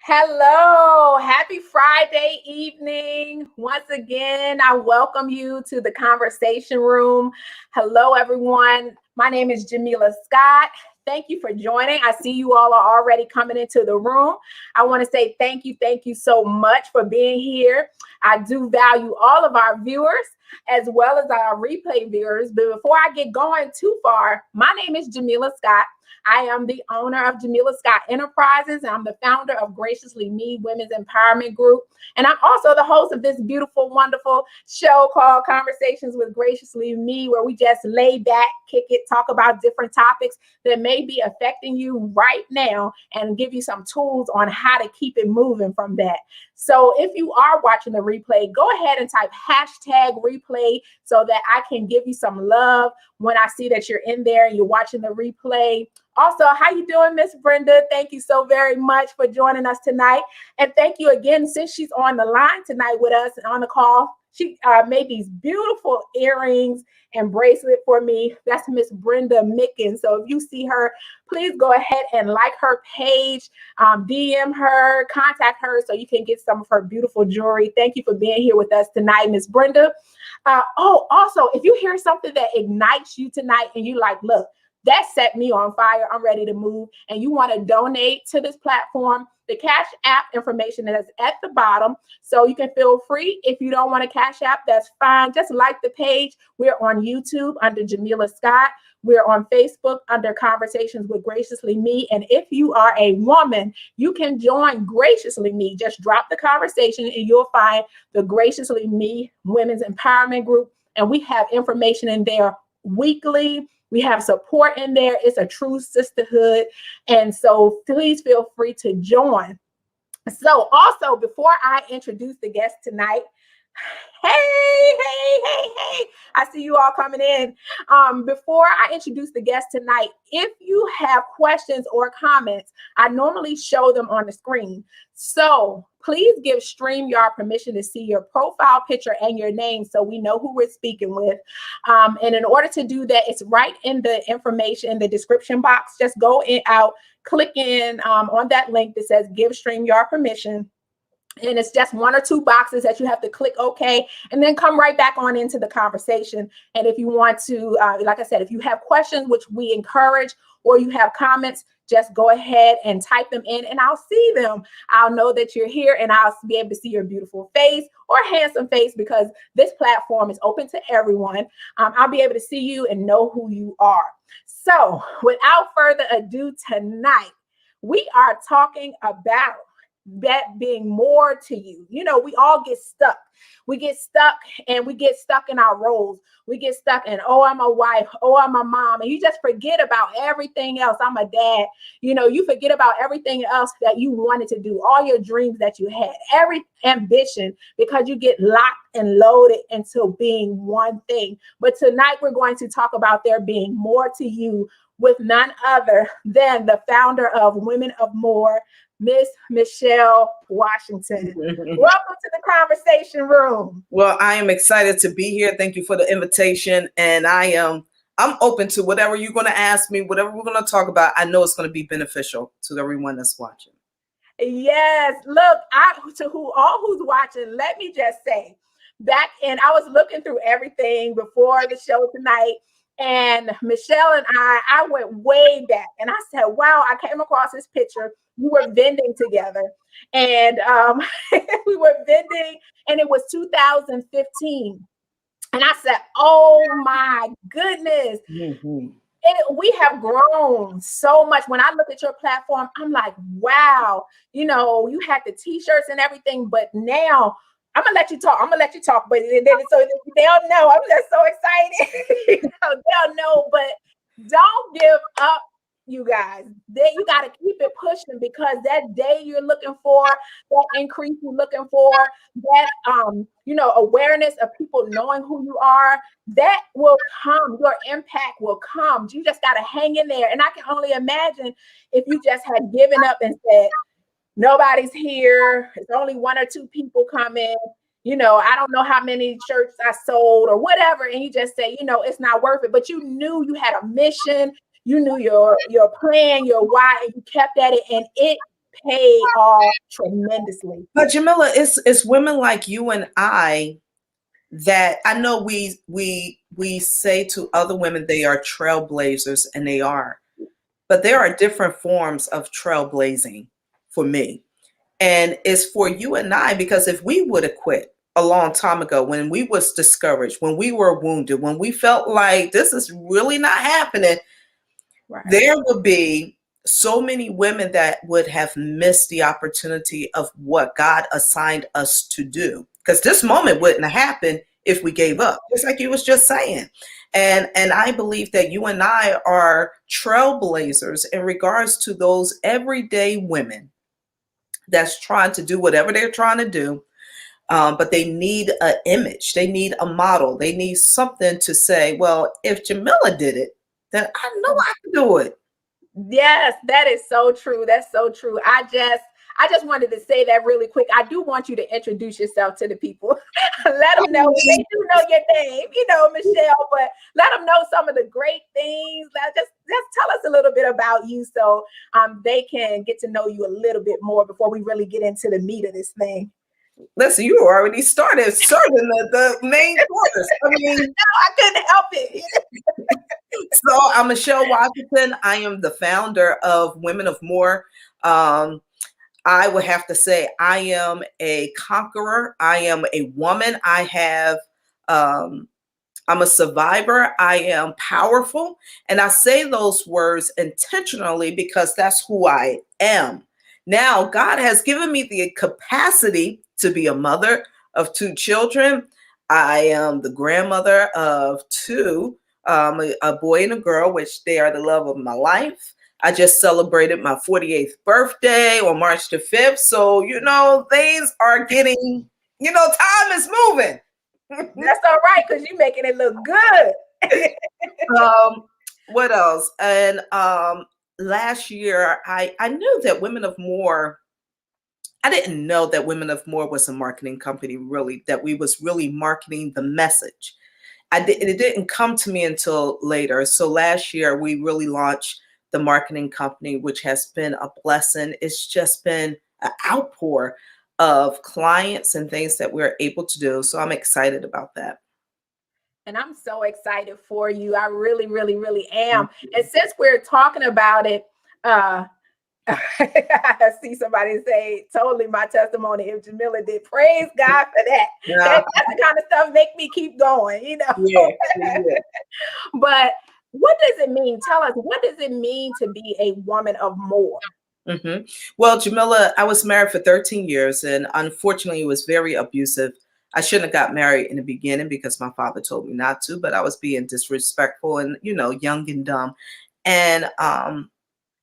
Hello, happy Friday evening. Once again, I welcome you to the conversation room. Hello, everyone. My name is Jamila Scott. Thank you for joining. I see you all are already coming into the room. I want to say thank you so much for being here. I do value all of our viewers as well as our replay viewers. But before I get going too far, my name is Jamila Scott. I am the owner of Jamila Scott Enterprises. I'm the founder of Graciously Me Women's Empowerment Group. And I'm also the host of this beautiful, wonderful show called Conversations with Graciously Me, where we just lay back, kick it, talk about different topics that may be affecting you right now and give you some tools on how to keep it moving from that. So if you are watching the replay, go ahead and type #replay so that I can give you some love when I see that you're in there and you're watching the replay. Also, how you doing, Miss Brenda? Thank you so very much for joining us tonight. And thank you again, since she's on the line tonight with us and on the call. She made these beautiful earrings and bracelet for me. That's Miss Brenda Mickens. So if you see her, please go ahead and like her page, DM her, contact her so you can get some of her beautiful jewelry. Thank you for being here with us tonight, Miss Brenda. Also, if you hear something that ignites you tonight and you like, look, that set me on fire, I'm ready to move, and you want to donate to this platform, the Cash App information is at the bottom, so you can feel free. If you don't want a Cash App, that's fine. Just like the page. We're on YouTube under Jamila Scott. We're on Facebook under Conversations with Graciously Me. And if you are a woman, you can join Graciously Me. Just drop the conversation and you'll find the Graciously Me Women's Empowerment Group. And we have information in there weekly. We have support in there. It's a true sisterhood. And so please feel free to join. So also, before I introduce the guest tonight, hey, I see you all coming in. Before I introduce the guest tonight, if you have questions or comments, I normally show them on the screen. So please give StreamYard permission to see your profile picture and your name so we know who we're speaking with. And in order to do that, it's right in the information in the description box. Just go click in on that link that says give StreamYard permission. And it's just one or two boxes that you have to click OK, and then come right back on into the conversation. And if you want to, like I said, if you have questions, which we encourage, or you have comments, just go ahead and type them in and I'll see them. I'll know that you're here and I'll be able to see your beautiful face or handsome face because this platform is open to everyone. I'll be able to see you and know who you are. So without further ado, tonight, we are talking about that being more to you. You know, we all get stuck. We get stuck in our roles. We get stuck in, oh, I'm a wife. Oh, I'm a mom. And you just forget about everything else. I'm a dad. You know, you forget about everything else that you wanted to do, all your dreams that you had, every ambition, because you get locked and loaded into being one thing. But tonight we're going to talk about there being more to you with none other than the founder of Women of More, Miss Michelle Washington. Welcome to the conversation room. Well, I am excited to be here. Thank you for the invitation. And I'm open to whatever you're going to ask me, whatever we're going to talk about. I know it's going to be beneficial to everyone that's watching. Yes. Look, who's watching, let me just say, I was looking through everything before the show tonight. And Michelle and I went way back and I said, wow, I came across this picture. We were vending together and we were vending and it was 2015. And I said, oh my goodness. Mm-hmm. And we have grown so much. When I look at your platform, I'm like, wow, you know, you had the t-shirts and everything, but now I'm gonna let you talk. But so they'll know. I'm just so excited. They'll know, but don't give up, you guys. You got to keep it pushing because that day you're looking for, that increase you're looking for, that awareness of people knowing who you are, that will come. Your impact will come. You just got to hang in there. And I can only imagine if you just had given up and said, nobody's here. It's only one or two people coming. You know, I don't know how many shirts I sold or whatever. And you just say, you know, it's not worth it. But you knew you had a mission. You knew your plan, your why, and you kept at it. And it pay off tremendously. But Jamila, it's women like you and I that I know we say to other women they are trailblazers, and they are. But there are different forms of trailblazing for me. And it's for you and I, because if we would have quit a long time ago, when we was discouraged, when we were wounded, when we felt like this is really not happening, Right. there would be so many women that would have missed the opportunity of what God assigned us to do. Because this moment wouldn't have happened if we gave up, just like you was just saying. And I believe that you and I are trailblazers in regards to those everyday women that's trying to do whatever they're trying to do. But they need an image. They need a model. They need something to say, well, if Jamila did it, then I know I can do it. Yes, that is so true. That's so true. I just wanted to say that really quick. I do want you to introduce yourself to the people. Let them know. They do know your name, Michelle, but let them know some of the great things. Just tell us a little bit about you so they can get to know you a little bit more before we really get into the meat of this thing. Listen, you already started serving the main course. I mean, no, I couldn't help it. So I'm Michelle Washington. I am the founder of Women of More. I would have to say I am a conqueror. I am a woman. I'm a survivor. I am powerful. And I say those words intentionally because that's who I am. Now, God has given me the capacity to be a mother of 2 children. I am the grandmother of 2, a boy and a girl, which they are the love of my life. I just celebrated my 48th birthday on March the 5th. So, things are getting, time is moving. That's all right, because you're making it look good. What else? And last year, I knew that Women of More, I didn't know that Women of More was a marketing company, really, that we was really marketing the message. It didn't come to me until later. So last year, we really launched the marketing company, which has been a blessing. It's just been an outpour of clients and things that we're able to do. So I'm excited about that. And I'm so excited for you. I really, really, really am. And since we're talking about it, I see somebody say, totally my testimony if Jamila did. Praise God for that. Yeah. That's the kind of stuff make me keep going, Yeah. But what does it mean? Tell us, what does it mean to be a woman of more? Mm-hmm. Well, Jamila, I was married for 13 years, and unfortunately, it was very abusive. I shouldn't have got married in the beginning because my father told me not to, but I was being disrespectful and, young and dumb. And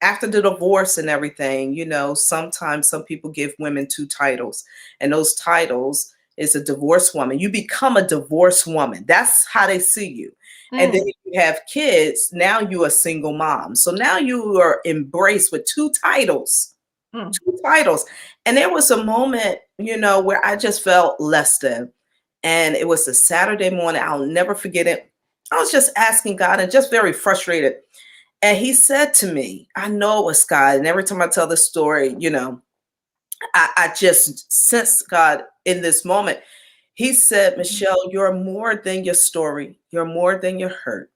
after the divorce and everything, sometimes some people give women 2 titles, and those titles is a divorced woman. You become a divorced woman. That's how they see you. And then if you have kids, now you're a single mom. So now you are embraced with 2 titles, 2 titles. And there was a moment, where I just felt less than. And it was a Saturday morning. I'll never forget it. I was just asking God and just very frustrated. And he said to me, I know it was God. And every time I tell this story, I just sense God in this moment. He said, Michelle, you're more than your story. You're more than your hurt.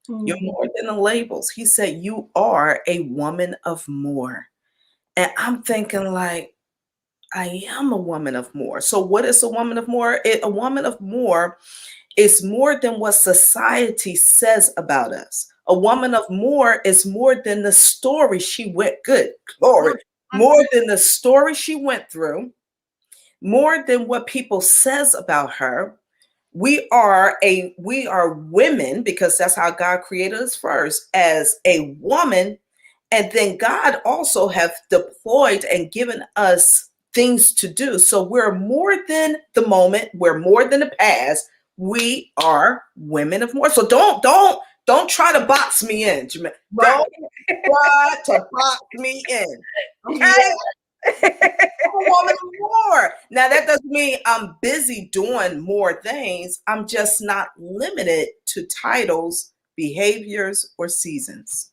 You're more than the labels. He said, you are a woman of more. And I'm thinking like, I am a woman of more. So what is a woman of more? A woman of more is more than what society says about us. A woman of more is more than the story she went, good, glory, more than the story she went through, more than what people says about her. We are women, because that's how God created us first, as a woman. And then God also have deployed and given us things to do. So we're more than the moment. We're more than the past. We are women of more. So don't try to box me in. Don't try to box me in. Okay? I'm a woman of more. Now that doesn't mean I'm busy doing more things. I'm just not limited to titles, behaviors, or seasons.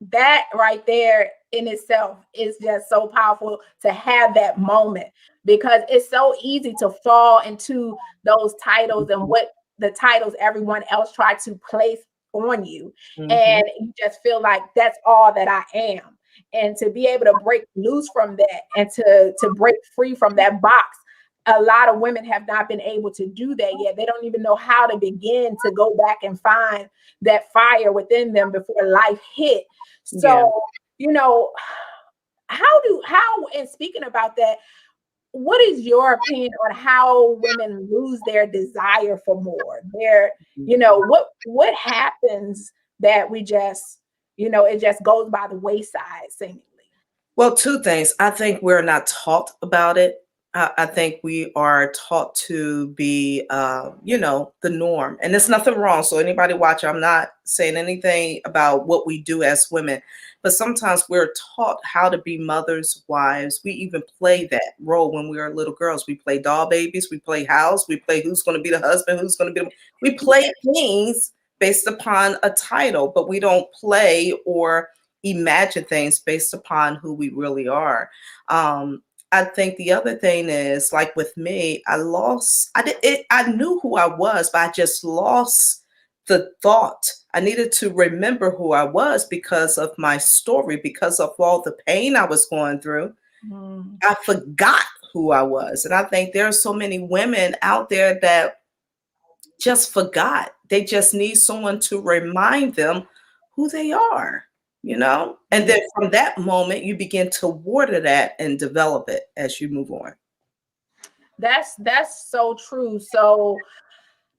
that right there in itself is just so powerful to have that moment, because it's so easy to fall into those titles and what the titles everyone else tried to place on you. Mm-hmm. And you just feel like that's all that I am. And to be able to break loose from that and to break free from that box, a lot of women have not been able to do that yet. They don't even know how to begin to go back and find that fire within them before life hit. Yeah. So, you know, and speaking about that, what is your opinion on how women lose their desire for more? What happens that we just, it just goes by the wayside seemingly. Well, two things. I think we're not taught about it. I think we are taught to be, the norm, and there's nothing wrong. So anybody watch, I'm not saying anything about what we do as women, but sometimes we're taught how to be mothers, wives. We even play that role when we were little girls. We play doll babies. We play house. We play who's going to be the husband, who's going to be. We play things based upon a title, but we don't play or imagine things based upon who we really are. I think the other thing is, like with me, I knew who I was, but I just lost the thought. I needed to remember who I was because of my story, because of all the pain I was going through. Mm. I forgot who I was. And I think there are so many women out there that just forgot. They just need someone to remind them who they are, And then from that moment, you begin to water that and develop it as you move on. That's so true. So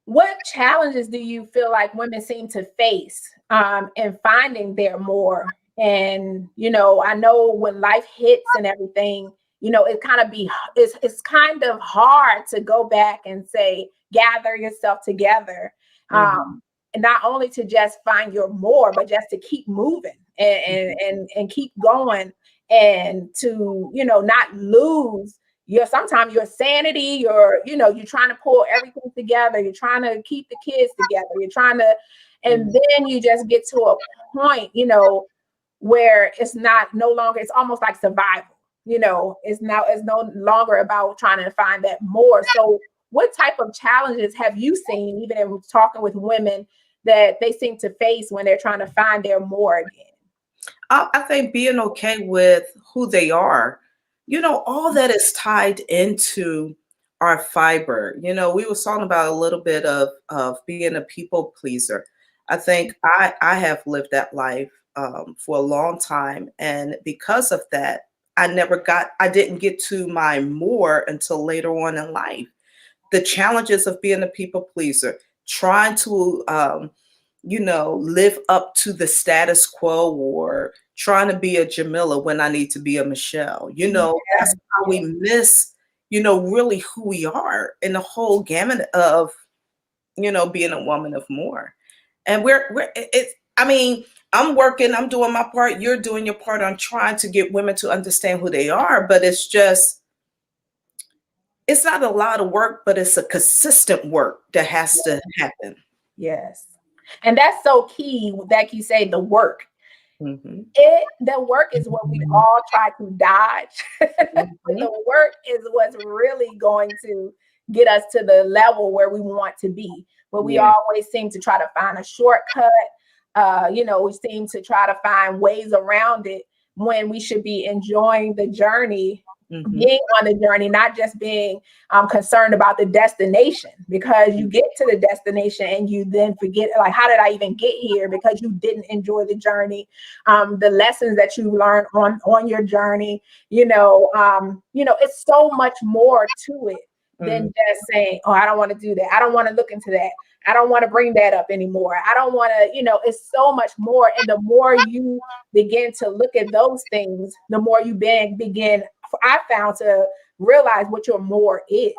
what challenges do you feel like women seem to face in finding their more? And I know when life hits and everything, it's kind of hard to go back and say, gather yourself together. Mhm. And not only to just find your more, but just to keep moving and keep going, and to, not lose sometimes your sanity, you're trying to pull everything together, you're trying to keep the kids together, and then you just get to a point, where it's almost like survival. It's no longer about trying to find that more. So what type of challenges have you seen, even in talking with women, that they seem to face when they're trying to find their more again? I think being okay with who they are, all that is tied into our fiber. We were talking about a little bit of being a people pleaser. I think I have lived that life for a long time, and because of that, I didn't get to my more until later on in life. The challenges of being a people pleaser, trying to live up to the status quo, or trying to be a Jamila when I need to be a Michelle. That's how we miss, really who we are in the whole gamut of, being a woman of more. And I'm working, I'm doing my part, you're doing your part on trying to get women to understand who they are, but it's not a lot of work, but it's a consistent work that has to happen. Yes. And that's so key, like you say, the work. Mm-hmm. The work is what we all try to dodge. But Mm-hmm. the work is what's really going to get us to the level where we want to be. But we Yeah. always seem to try to find a shortcut. We seem to try to find ways around it when we should be enjoying the journey, Mm-hmm. being on the journey, not just being concerned about the destination, because you get to the destination and you then forget, like, how did I even get here? Because you didn't enjoy the journey, the lessons that you learned on your journey. It's so much more to it than just saying, oh, I don't want to do that. I don't want to look into that. I don't want to bring that up anymore. I don't want to, it's so much more. And the more you begin to look at those things, the more you begin, I found, to realize what your more is,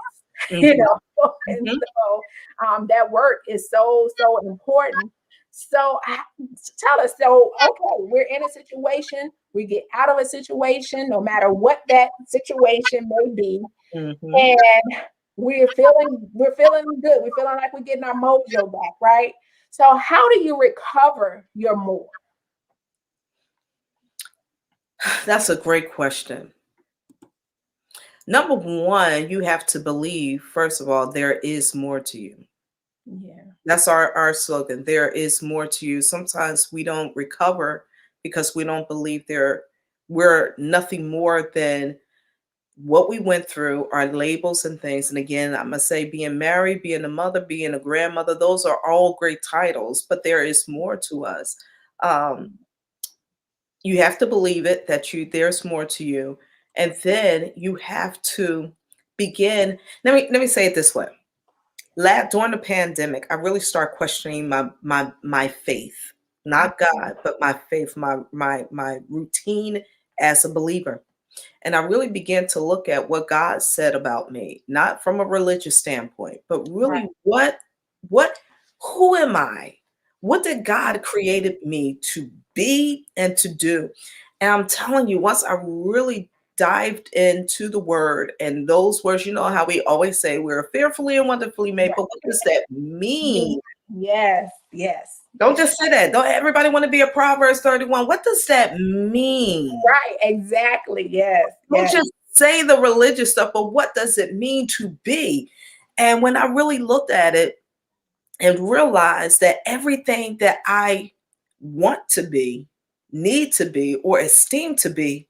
Mm-hmm. And Mm-hmm. so that work is so, so important. So tell us, so, okay, we're in a situation, we get out of a situation, no matter what that situation may be, Mm-hmm. and we're feeling good. We're feeling like we're getting our mojo back, right? So how do you recover your more? That's a great question. Number one, you have to believe, first of all, there is more to you. Yeah. That's our slogan. There is more to you. Sometimes we don't recover because we don't believe we're nothing more than what we went through, our labels and things. And again, I'm gonna say being married, being a mother, being a grandmother, those are all great titles, but there is more to us. Um, you have to believe it that there's more to you. And then you have to begin. Let me say it this way. During the pandemic, I really started questioning my faith, not God, but my faith, my routine as a believer. And I really began to look at what God said about me, not from a religious standpoint, but Right. really what who am I? What did God created me to be and to do? And I'm telling you, once I really dived into the word and those words, you know how we always say we're fearfully and wonderfully made, but what does that mean? Yes, yes. Don't just say that. Don't everybody want to be a Proverbs 31? What does that mean? Right, exactly. Yes, Don't yes. just say the religious stuff, but what does it mean to be? And when I really looked at it and realized that everything that I want to be, need to be, or esteem to be,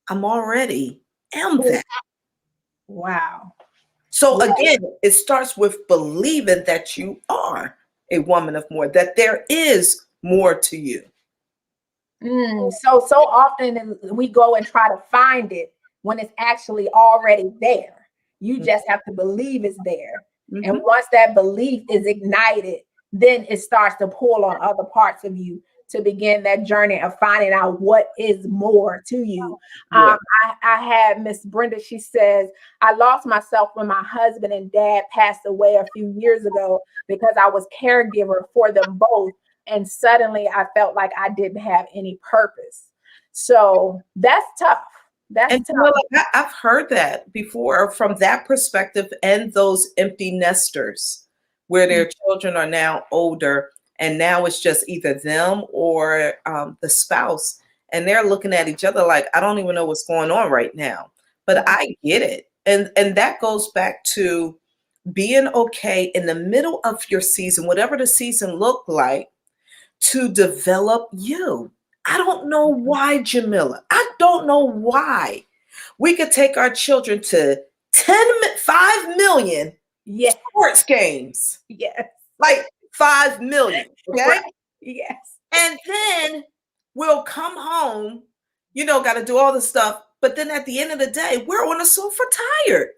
I'm already am that. Wow. So Yeah. again, it starts with believing that you are a woman of more, that there is more to you. So often we go and try to find it when it's actually already there. You just have to believe it's there. And Mhm. once that belief is ignited, then it starts to pull on other parts of you to begin that journey of finding out what is more to you. Yeah. I had Miss Brenda, she says, I lost myself when my husband and dad passed away a few years ago because I was caregiver for them both. And suddenly I felt like I didn't have any purpose. So that's tough. That's And tough. I've heard that before from that perspective, and those empty nesters where their children are now older, and now it's just either them or the spouse, and they're looking at each other like, I don't even know what's going on right now. But I get it, and that goes back to being okay in the middle of your season, whatever the season looked like, to develop you. I don't know why, Jamila. I don't know why. We could take our children to 5 million Yes. sports games, Yes. like 5 million, okay? Right. Yes. And then we'll come home, got to do all the stuff. But then at the end of the day, we're on the sofa tired.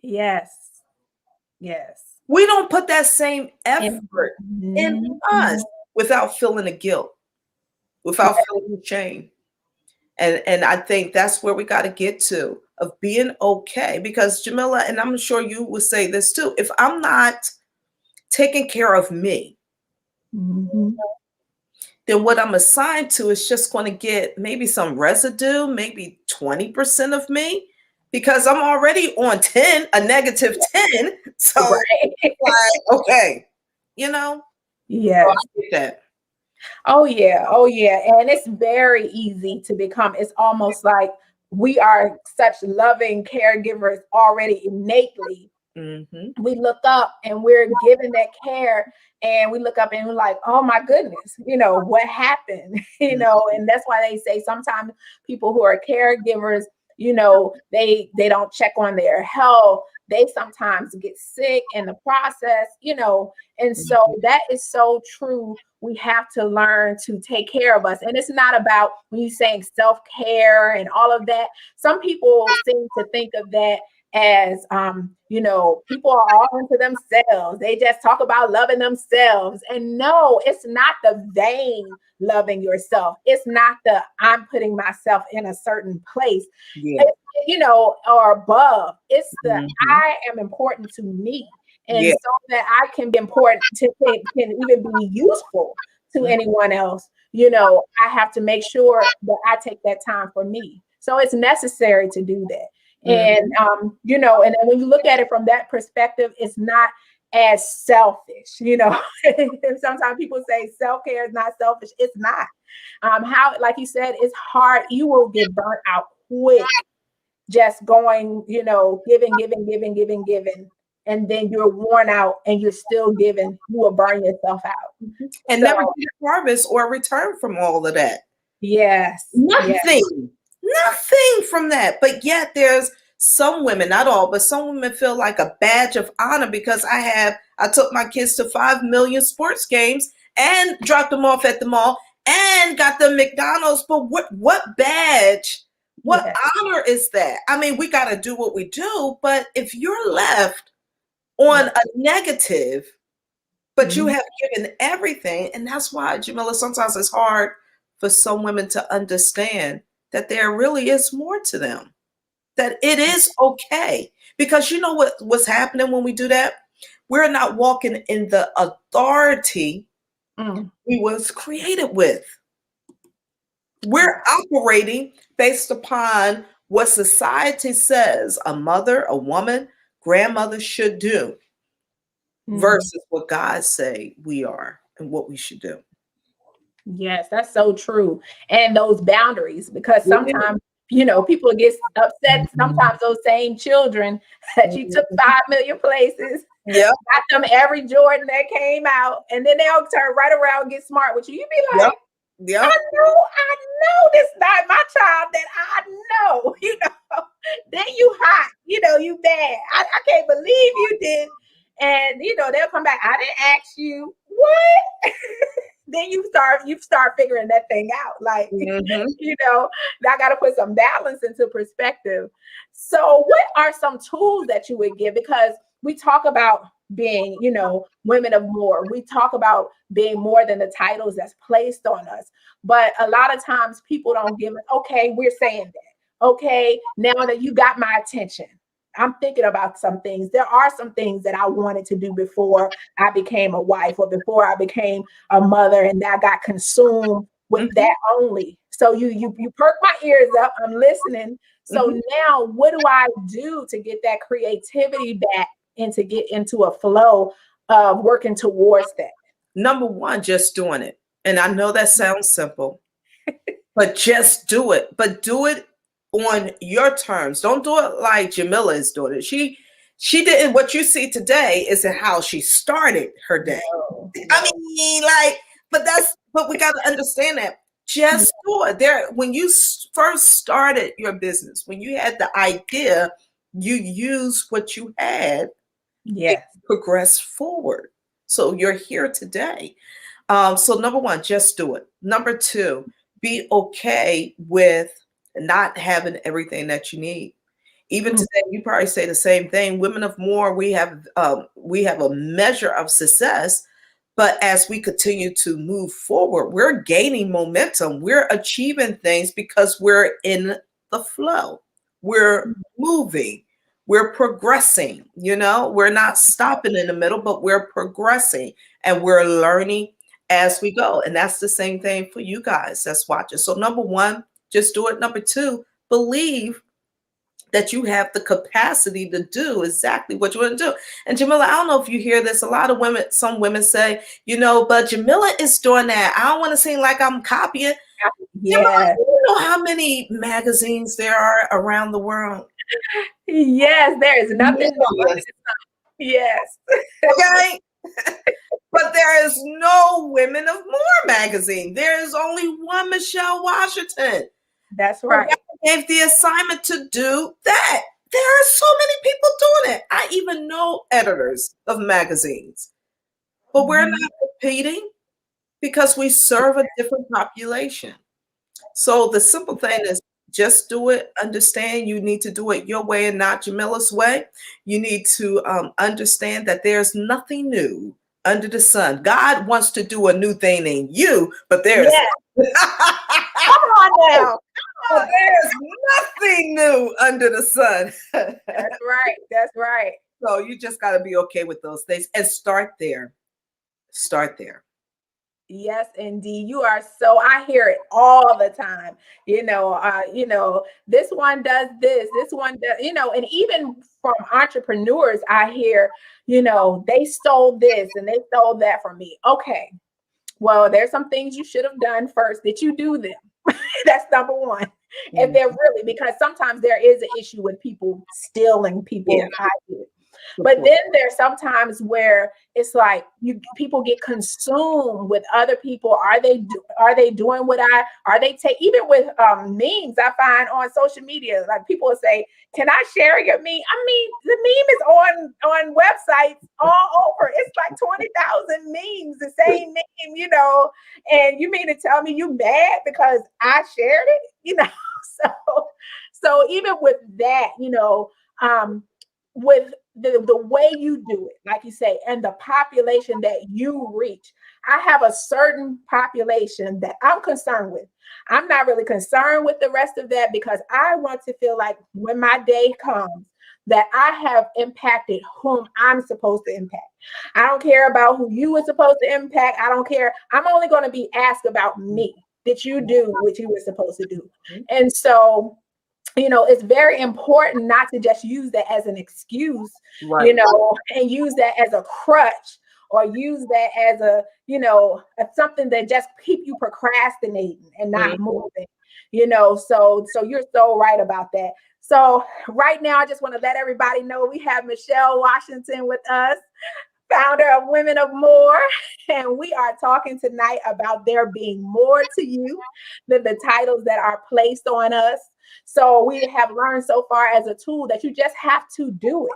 Yes. Yes. We don't put that same And effort in us without feeling the guilt, without feeling the shame. And I think that's where we got to get to, of being okay. Because Jamila, and I'm sure you would say this too, if I'm not taking care of me, then what I'm assigned to is just going to get maybe some residue, maybe 20% of me, because I'm already on 10, a negative 10. So right. like, okay, so I Yes. get that. Oh yeah. Oh yeah. And it's very easy to become, it's almost like we are such loving caregivers already innately. Hmm. We look up and we're given that care, and we look up and we're like, oh my goodness, what happened? And that's why they say sometimes people who are caregivers, they don't check on their health. They sometimes get sick in the process, and so that is so true. We have to learn to take care of us. And it's not about, when you're saying self-care and all of that, some people seem to think of that as people are all into themselves. They just talk about loving themselves. And no, it's not the vain loving yourself. It's not the I'm putting myself in a certain place, Yeah. or above. It's the Mhm. I am important to me. And Yeah. so that I can be important can even be useful to Mhm. anyone else, I have to make sure that I take that time for me. So it's necessary to do that. And Mhm. and then when you look at it from that perspective, it's not as selfish. Sometimes people say self-care is not selfish. It's not. How, like you said, it's hard. You will get burnt out quick just going, giving, and then you're worn out and you're still giving. You will burn yourself out. And So, never get a harvest or a return from all of that. yes. Nothing from that. But yet there's some women, not all, but some women feel like a badge of honor because I took my kids to 5 million sports games and dropped them off at the mall and got them McDonald's. But what badge, what honor is that? I mean, we got to do what we do, but if you're left on a negative, but you have given everything, and that's why, Jamila, sometimes it's hard for some women to understand that there really is more to them, that it is okay. Because you know what's happening when we do that? We're not walking in the authority we was created with. We're operating based upon what society says a mother, a woman, grandmother should do versus what God say we are and what we should do. Yes, that's so true. And those boundaries, because sometimes, people get upset. Sometimes those same children that you took 5 million places, got them every Jordan that came out, and then they'll turn right around and get smart with you. You be like, I know this not my child that I know, then you hot, you bad. I can't believe you did. And, they'll come back. I didn't ask you. What? Then you start figuring that thing out. Like, I got to put some balance into perspective. So what are some tools that you would give? Because we talk about being, women of more. We talk about being more than the titles that's placed on us. But a lot of times people don't give it. Okay, we're saying that. Okay, now that you got my attention, I'm thinking about some things. There are some things that I wanted to do before I became a wife or before I became a mother, and I got consumed with that only. So you perk my ears up. I'm listening. So now what do I do to get that creativity back and to get into a flow of working towards that? Number one, just doing it. And I know that sounds simple, but just do it. But do it on your terms. Don't do it like Jamila is doing it. She didn't. What you see today is how she started her day. No. I mean, but we got to understand that. Just do it. When you first started your business, when you had the idea, you used what you had. Yes. Progress forward. So you're here today. So number one, just do it. Number two, be okay with not having everything that you need. Even today, you probably say the same thing. Women of more, we have a measure of success, but as we continue to move forward, we're gaining momentum. We're achieving things because we're in the flow. We're moving. We're progressing. We're not stopping in the middle, but we're progressing and we're learning as we go. And that's the same thing for you guys that's watching. So number one, just do it. Number two, believe that you have the capacity to do exactly what you want to do. And Jamila, I don't know if you hear this. A lot of women, some women say, but Jamila is doing that. I don't want to seem like I'm copying. Yeah. Jamila, you know how many magazines there are around the world? Yes, there is nothing. Yes. Okay. But there is no Women of More magazine. There is only one Michelle Washington. That's right. God gave the assignment to do that. There are so many people doing it. I even know editors of magazines. But we're not competing because we serve a different population. So the simple thing is just do it. Understand you need to do it your way and not Jamila's way. You need to understand that there's nothing new under the sun. God wants to do a new thing in you, but there's come on now. But there's nothing new under the sun. That's right. That's right. So you just got to be okay with those things and start there. Start there. Yes, indeed. You are so, I hear it all the time. This one does this one does, and even from entrepreneurs, I hear, they stole this and they stole that from me. Okay. Well, there's some things you should have done first. Did you do them? That's number one. If they're really, because sometimes there is an issue with people stealing Yeah. people's ideas. But then there's sometimes where it's like people get consumed with other people. Are they doing what are they take, even with memes I find on social media, like people will say, can I share your meme? I mean, the meme is on websites all over. It's like 20,000 memes, the same meme, and you mean to tell me you mad because I shared it, so even with that, with the way you do it, like you say, and the population that you reach. I have a certain population that I'm concerned with. I'm not really concerned with the rest of that because I want to feel like when my day comes that I have impacted whom I'm supposed to impact. I don't care about who you were supposed to impact. I don't care. I'm only going to be asked about me. Did you do what you were supposed to do? And so it's very important not to just use that as an excuse, Right. And use that as a crutch or use that as as something that just keep you procrastinating and not moving, so you're so right about that. So right now, I just want to let everybody know we have Michelle Washington with us, founder of Women of More, and we are talking tonight about there being more to you than the titles that are placed on us. So we have learned so far as a tool that you just have to do it.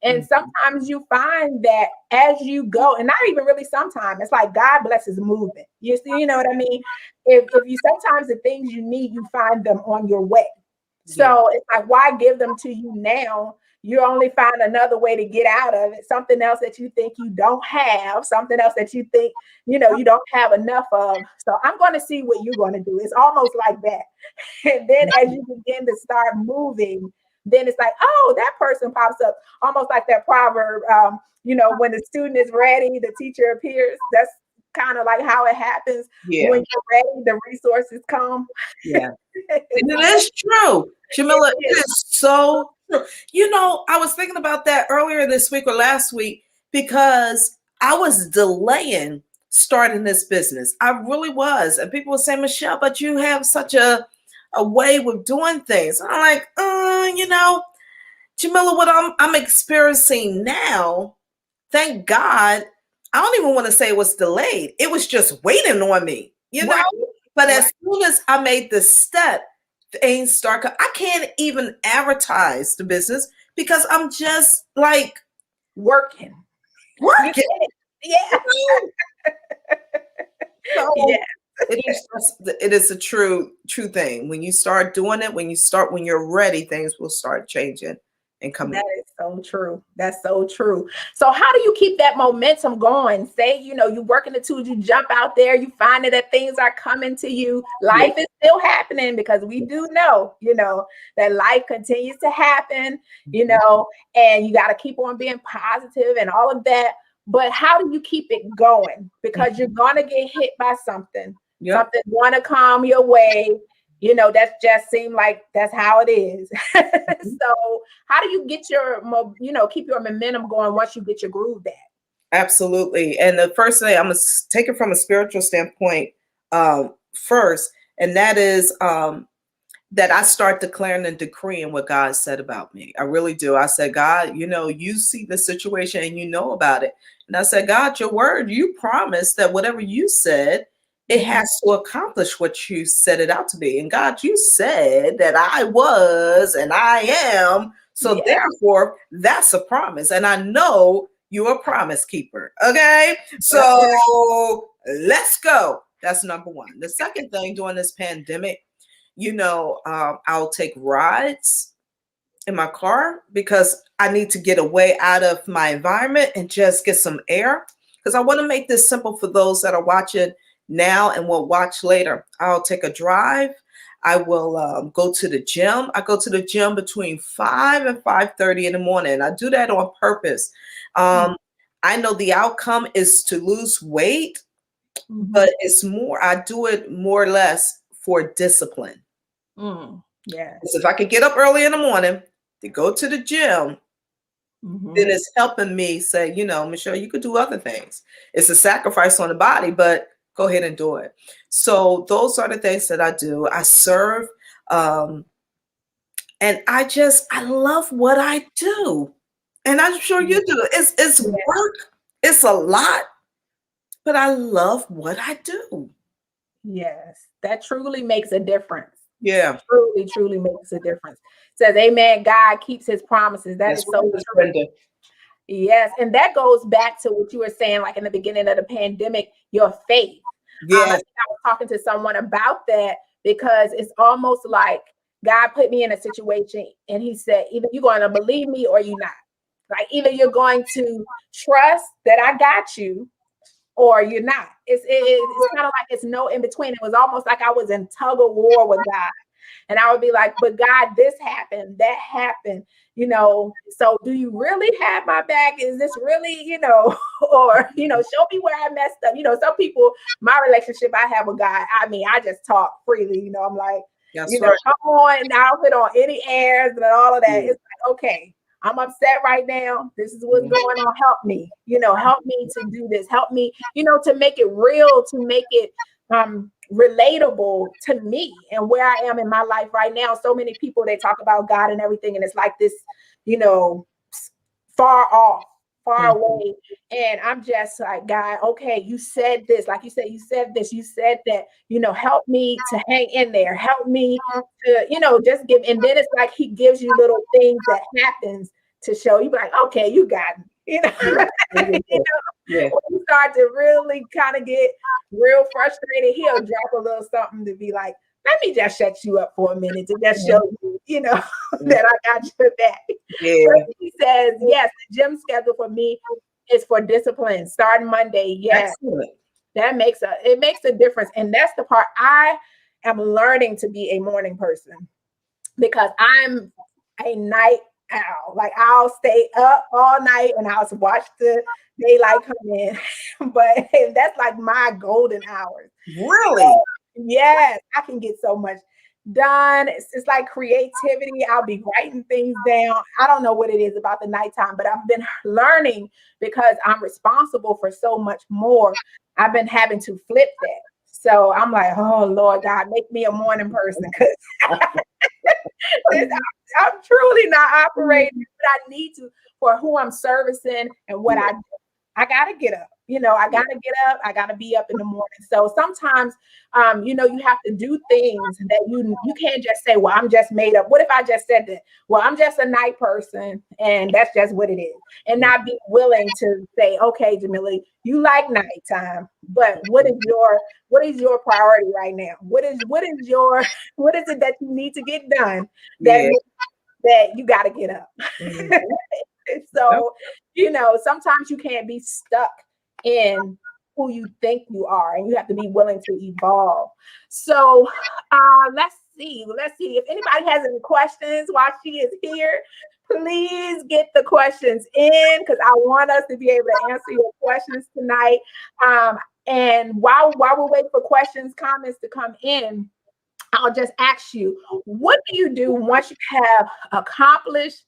And sometimes you find that as you go, and not even really sometimes, it's like God blesses movement. You know what I mean? If you sometimes the things you need, you find them on your way. So it's like, why give them to you now? You only find another way to get out of it, something else that you think you don't have, something else that you think, you don't have enough of. So I'm going to see what you're going to do. It's almost like that. And then as you begin to start moving, then it's like, oh, that person pops up, almost like that proverb, when the student is ready, the teacher appears. That's kind of like how it happens. Yeah. When you're ready, the resources come. Yeah. And it is true. Jamila, it is so true. I was thinking about that earlier this week or last week because I was delaying starting this business. I really was. And people would say, Michelle, but you have such a way with doing things. And I'm like, Jamila, what I'm experiencing now, thank God, I don't even want to say it was delayed. It was just waiting on me, Right. But as soon as I made the step, things start. I can't even advertise the business because I'm just like working. Yeah. So Yeah. it is a true thing. When you start doing it, when you're ready, things will start changing and coming. That is so true. That's so true. So how do you keep that momentum going? Say, you working the tools, you jump out there, you find that things are coming to you. Life is still happening because we do know, that life continues to happen, and you got to keep on being positive and all of that. But how do you keep it going? Because you're going to get hit by something. Something's going to come your way. That just seemed like that's how it is. So how do you get keep your momentum going once you get your groove back? Absolutely. And the first thing, I'm going to take it from a spiritual standpoint first, and that is that I start declaring and decreeing what God said about me. I really do. I said, God, you see the situation and you know about it. And I said, God, your word, you promised that whatever you said, it has to accomplish what you set it out to be. And God, you said that I was and I am. So therefore, that's a promise. And I know you're a promise keeper. Okay. So let's go. That's number one. The second thing during this pandemic, I'll take rides in my car because I need to get away out of my environment and just get some air. Because I want to make this simple for those that are watching now and will watch later. I'll take a drive. I will go to the gym. I go to the gym between 5 and 5:30 in the morning. I do that on purpose. I know the outcome is to lose weight but it's more, I do it more or less for discipline. Yeah. Because if I could get up early in the morning to go to the gym, then it's helping me say, Michelle, you could do other things. It's a sacrifice on the body, but go ahead and do it. So those are the things that I do. I serve, and I love what I do. And I'm sure you do. It's work. It's a lot, but I love what I do. Yes, that truly makes a difference. Yeah. Truly, truly makes a difference. Says, amen, God keeps his promises. That's so true. Brenda. Yes, and that goes back to what you were saying, like in the beginning of the pandemic, your faith. Yes. I was talking to someone about that because it's almost like God put me in a situation and he said, either you're going to believe me or you're not. Like either you're going to trust that I got you or you're not. It's kind of like it's no in between. It was almost like I was in tug of war with God. And I would be like, but God, this happened, that happened, so do you really have my back? Is this really, or, show me where I messed up. Some people, my relationship I have with God, I mean, I just talk freely, I'm like, right. Come on, I'll put on any airs and all of that. It's like, okay, I'm upset right now. This is what's going on. Help me, help me to do this. Help me, to make it real, to make it relatable to me and where I am in my life right now. So many people, they talk about God and everything, and it's like this, far off, far away. And I'm just like, God, okay, you said this, like you said, you said this, you said that, help me to hang in there. Help me to, just give. And then it's like he gives you little things that happens to show you, like, okay, you got me. When you start to really kind of get real frustrated, he'll drop a little something to be like, let me just shut you up for a minute to just show you, that I got your back. Yeah. So he says, yes, the gym schedule for me is for discipline. Starting Monday, yes. Excellent. That makes a difference. And that's the part I am learning to be a morning person because I'm a night owl. Like I'll stay up all night and I'll watch the daylight come in. But that's like my golden hours. Really? So, yes, I can get so much done. It's like creativity. I'll be writing things down. I don't know what it is about the nighttime, but I've been learning because I'm responsible for so much more. I've been having to flip that. So I'm like, oh Lord God, make me a morning person because I'm truly not operating, but I need to for who I'm servicing and what I do. I got to get up. I got to get up. I got to be up in the morning. So sometimes, you have to do things that you can't just say, well, I'm just made up. What if I just said that? Well, I'm just a night person and that's just what it is. And not be willing to say, okay, Jamila, you like nighttime, but what is your priority right now? What is it that you need to get done that you got to get up? So, sometimes you can't be stuck in who you think you are, and you have to be willing to evolve. So, let's see if anybody has any questions while she is here. Please get the questions in because I want us to be able to answer your questions tonight. And while we're waiting for questions, comments to come in, I'll just ask you, what do you do once you have accomplished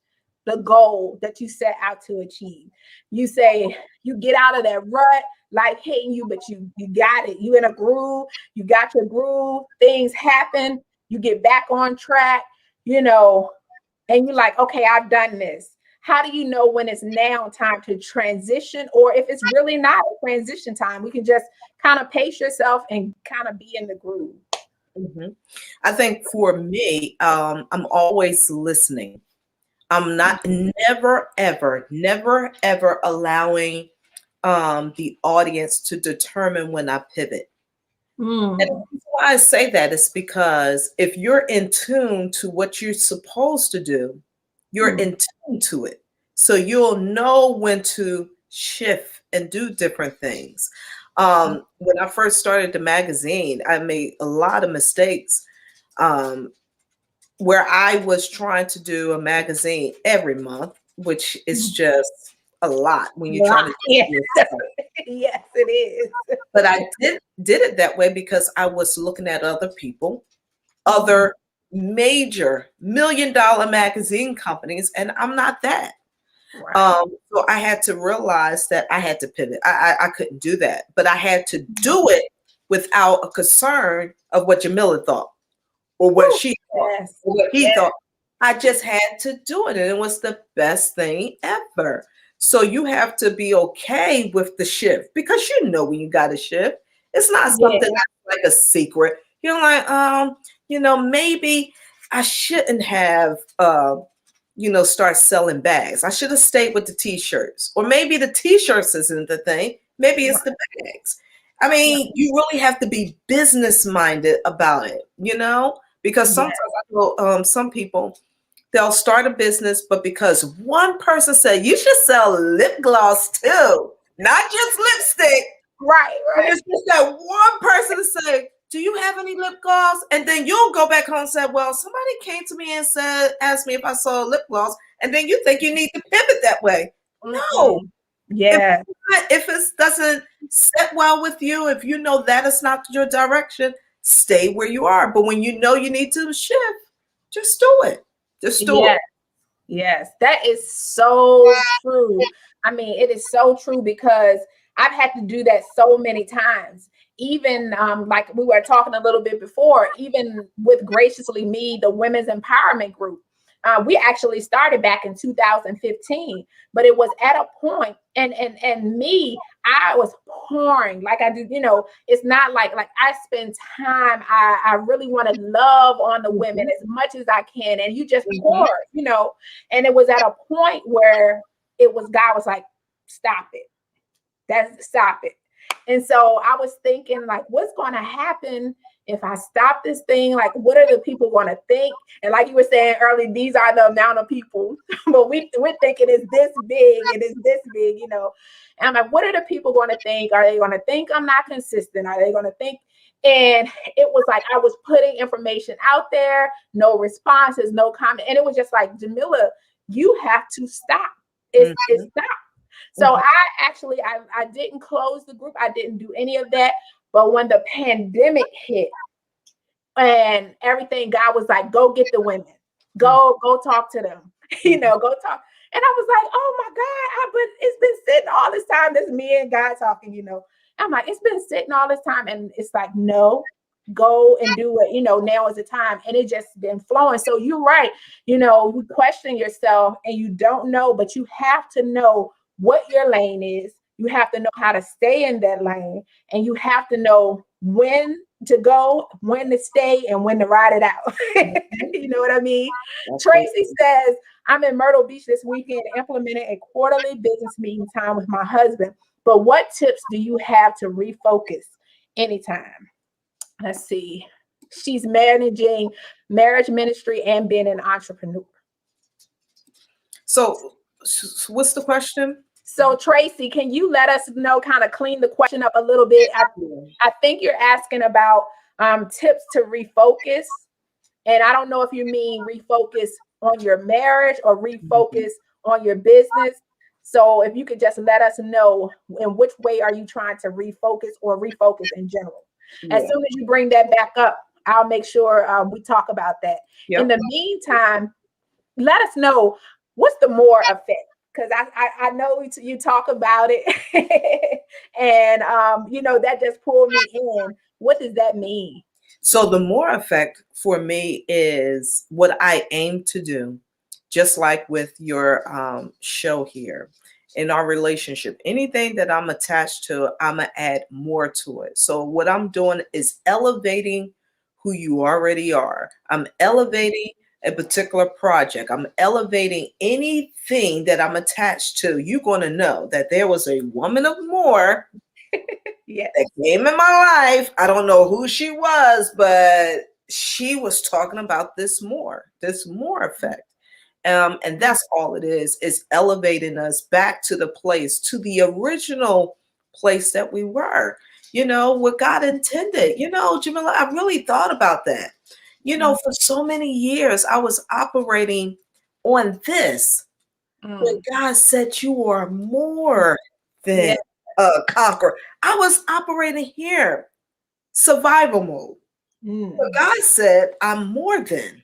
the goal that you set out to achieve? You say you get out of that rut, life hitting you, but you got it. You in a groove, you got your groove, things happen, you get back on track, and you're like, okay, I've done this. How do you know when it's now time to transition, or if it's really not a transition time? We can just kind of pace yourself and kind of be in the groove. I think for me, I'm always listening. I'm not never, ever allowing the audience to determine when I pivot. And the reason why I say that is because if you're in tune to what you're supposed to do, you're in tune to it. So you'll know when to shift and do different things. When I first started the magazine, I made a lot of mistakes where I was trying to do a magazine every month, which is just a lot when you're trying to do yourself. Yes, it is. But I did it that way because I was looking at other people, other major $1 million magazine companies, and I'm not that. Right. So I had to realize that I had to pivot. I couldn't do that, but I had to do it without a concern of what Jamila thought or what Woo. she thought Yes. or what he Yes. thought. I just had to do it, and it was the best thing ever. So you have to be okay with the shift because you know when you got to shift. It's not something Yeah. that's like a secret. You're like, maybe I shouldn't have start selling bags. I should have stayed with the t-shirts. Or maybe the t-shirts isn't the thing. Maybe it's the bags. I mean, you really have to be business minded about it, because Yes. sometimes I know some people, they'll start a business, but because one person said you should sell lip gloss too, not just lipstick. Right. And Right. it's just that one person to say, do you have any lip gloss? And then you'll go back home and say, well, somebody came to me and asked me if I saw lip gloss. And then you think you need to pivot that way. No. If, Yeah. if it doesn't sit well with you, if you know that is not your direction, stay where you are. But when you know you need to shift, just do it. Just do Yes. it. Yes. That is so true. I mean, it is so true because I've had to do that so many times. Even like we were talking a little bit before, even with Graciously Me, the women's empowerment group. We actually started back in 2015, but it was at a point, and me, I was pouring like I do. It's not like I spend time. I really want to love on the women as much as I can, and you just pour, And it was at a point where God was like, stop it. Stop it. And so I was thinking, like, what's going to happen if I stop this thing? Like, what are the people going to think? And like you were saying earlier, these are the amount of people, but we're thinking it's this big and it's this big, And I'm like, what are the people going to think? Are they going to think I'm not consistent? Are they going to think? And it was like I was putting information out there, no responses, no comment. And it was just like, Jamila, you have to stop. It's stop. So I didn't close the group. I didn't do any of that. But when the pandemic hit and everything, God was like, go get the women. Go talk to them. Go talk. And I was like, oh my God, but it's been sitting all this time. This me and God talking, I'm like, it's been sitting all this time. And it's like, no, go and do it. Now is the time. And it just been flowing. So you're right. You question yourself and you don't know, but you have to know what your lane is. You have to know how to stay in that lane, and you have to know when to go, when to stay, and when to ride it out. You know what I mean? Tracy says, I'm in Myrtle Beach this weekend implementing a quarterly business meeting time with my husband. But what tips do you have to refocus anytime? Let's see. She's managing marriage ministry and being an entrepreneur. So what's the question? So Tracy, can you let us know, kind of clean the question up a little bit? I think you're asking about tips to refocus. And I don't know if you mean refocus on your marriage or refocus on your business. So if you could just let us know in which way are you trying to refocus or refocus in general. As soon as you bring that back up, I'll make sure we talk about that. Yep. In the meantime, let us know what's the more effect. Because I know you talk about it, and that just pulled me in. What does that mean? So the more effect for me is what I aim to do, just like with your show here in our relationship. Anything that I'm attached to, I'm going to add more to it. So what I'm doing is elevating who you already are. I'm elevating a particular project. I'm elevating anything that I'm attached to. You're going to know that there was a woman of more that came in my life. I don't know who she was, but she was talking about this more effect. And that's all it is elevating us back to the place, to the original place that we were, what God intended. Jamila, I really thought about that. For so many years, I was operating on this. When God said you are more than. a conqueror. I was operating here, survival mode. But God said, I'm more than.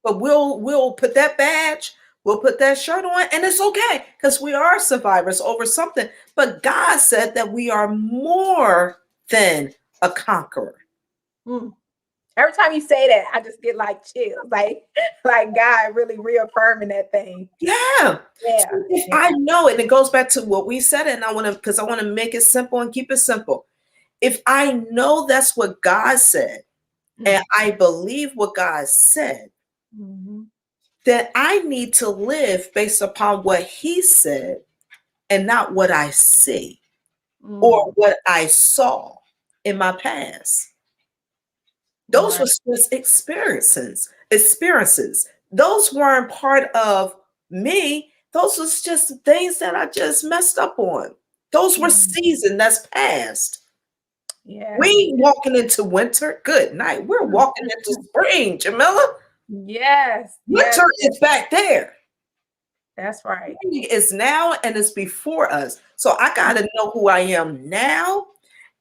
But we'll put that badge, we'll put that shirt on, and it's okay because we are survivors over something. But God said that we are more than a conqueror. Every time you say that, I just get like chills, like God really reaffirming that thing. Yeah. So if I know it, and it goes back to what we said, and I want to make it simple and keep it simple. If I know that's what God said, and I believe what God said, then I need to live based upon what He said and not what I see or what I saw in my past. Those were just experiences. Those weren't part of me. Those was just things that I just messed up on. Those were seasons that's past. Yeah. We walking into winter. Good night. We're walking into spring, Jamila. Yes. Winter is back there. That's right. It's now and it's before us. So I got to know who I am now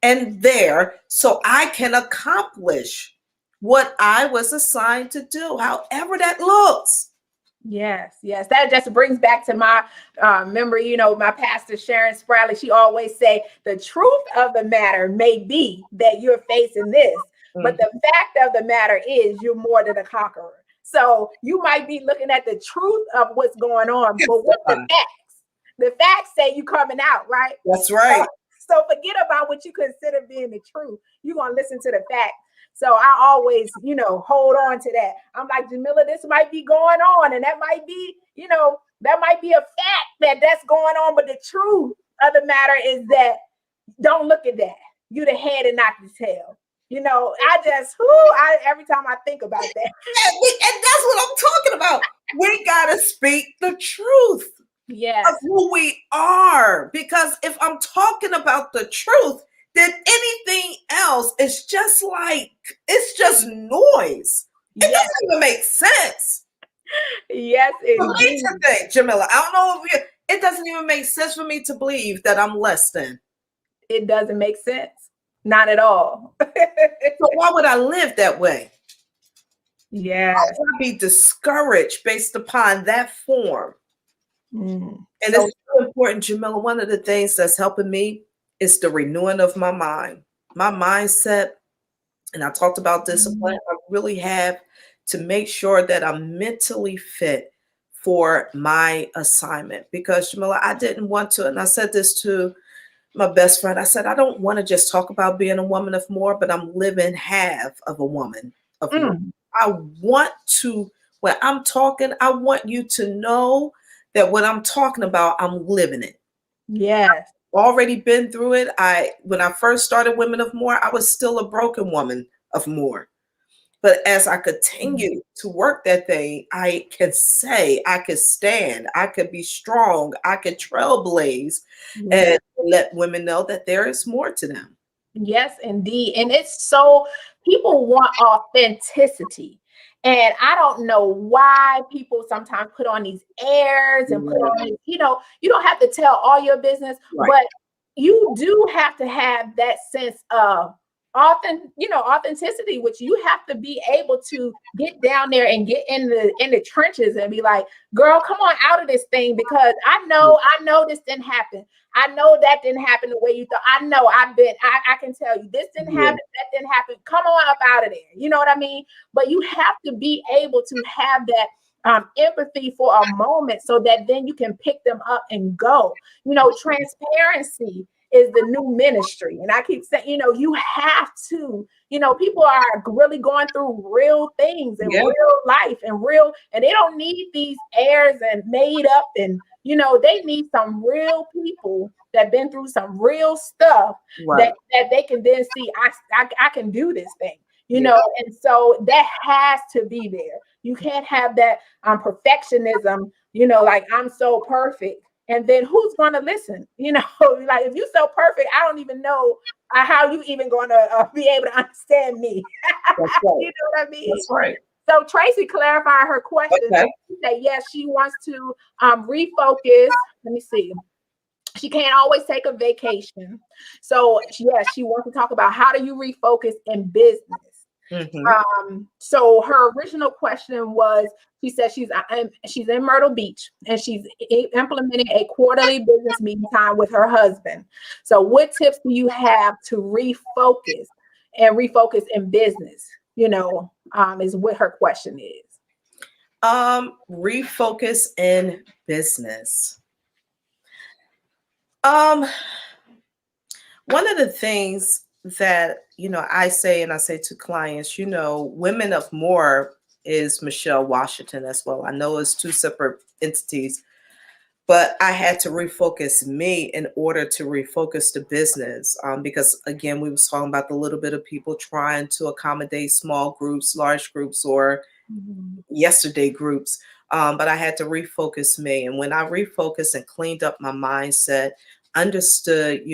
and there so I can accomplish what I was assigned to do, however that looks. Yes. That just brings back to my memory, my pastor, Sharon Spradley, she always say, the truth of the matter may be that you're facing this, but the fact of the matter is you're more than a conqueror. So you might be looking at the truth of what's going on, but what's the facts? The facts say you coming out, right? That's right. So forget about what you consider being the truth. You're going to listen to the facts. So I always, hold on to that. I'm like, Jamila, this might be going on. And that might be, that might be a fact that's going on. But the truth of the matter is that don't look at that. You the head and not the tail. Every time I think about that. And that's what I'm talking about. We got to speak the truth. Yes. Of who we are. Because if I'm talking about the truth, then anything else is just noise. It doesn't even make sense. Yes, indeed. Jamila, I don't know if it doesn't even make sense for me to believe that I'm less than. It doesn't make sense. Not at all. So why would I live that way? Yeah. Why would I be discouraged based upon that form? And it's so important, Jamila. One of the things that's helping me is the renewing of my mind, my mindset. And I talked about discipline. I really have to make sure that I'm mentally fit for my assignment because, Jamila, I didn't want to, and I said this to my best friend, I said, I don't want to just talk about being a woman of more, but I'm living half of a woman of more. I want to, when I'm talking, I want you to know that what I'm talking about, I'm living it. Yes. I've already been through it. When I first started Women of More, I was still a broken woman of more. But as I continue to work that thing, I can say, I could stand, I could be strong, I could trailblaze and let women know that there is more to them. Yes, indeed. And it's so, people want authenticity. And I don't know why people sometimes put on these airs and put on these, you don't have to tell all your business, but you do have to have that sense of authenticity, which you have to be able to get down there and get in the trenches and be like, girl, come on out of this thing, because I know this didn't happen. I know that didn't happen the way you thought. I know I can tell you this didn't happen, that didn't happen. Come on up out of there. You know what I mean? But you have to be able to have that empathy for a moment so that then you can pick them up and go. Transparency is the new ministry. And I keep saying, you have to, people are really going through real things in real life and they don't need these airs and made up, and, they need some real people that been through some real stuff that they can then see, I can do this thing, and so that has to be there. You can't have that perfectionism, like I'm so perfect. And then who's going to listen? Like if you're so perfect, I don't even know how you even going to be able to understand me. That's right. You know what I mean? That's right. So Tracy clarified her question. Okay. She said, yes, she wants to refocus. Let me see. She can't always take a vacation. So yeah, she wants to talk about how do you refocus in business. So her original question was, she said she's in Myrtle Beach and she's implementing a quarterly business meeting time with her husband. So what tips do you have to refocus in business? Is what her question is. Refocus in business. One of the things that, I say to clients, Women of More is Michelle Washington as well. I know it's two separate entities, but I had to refocus me in order to refocus the business. Because again, we was talking about the little bit of people trying to accommodate small groups, large groups, or yesterday groups. But I had to refocus me. And when I refocused and cleaned up my mindset, understood,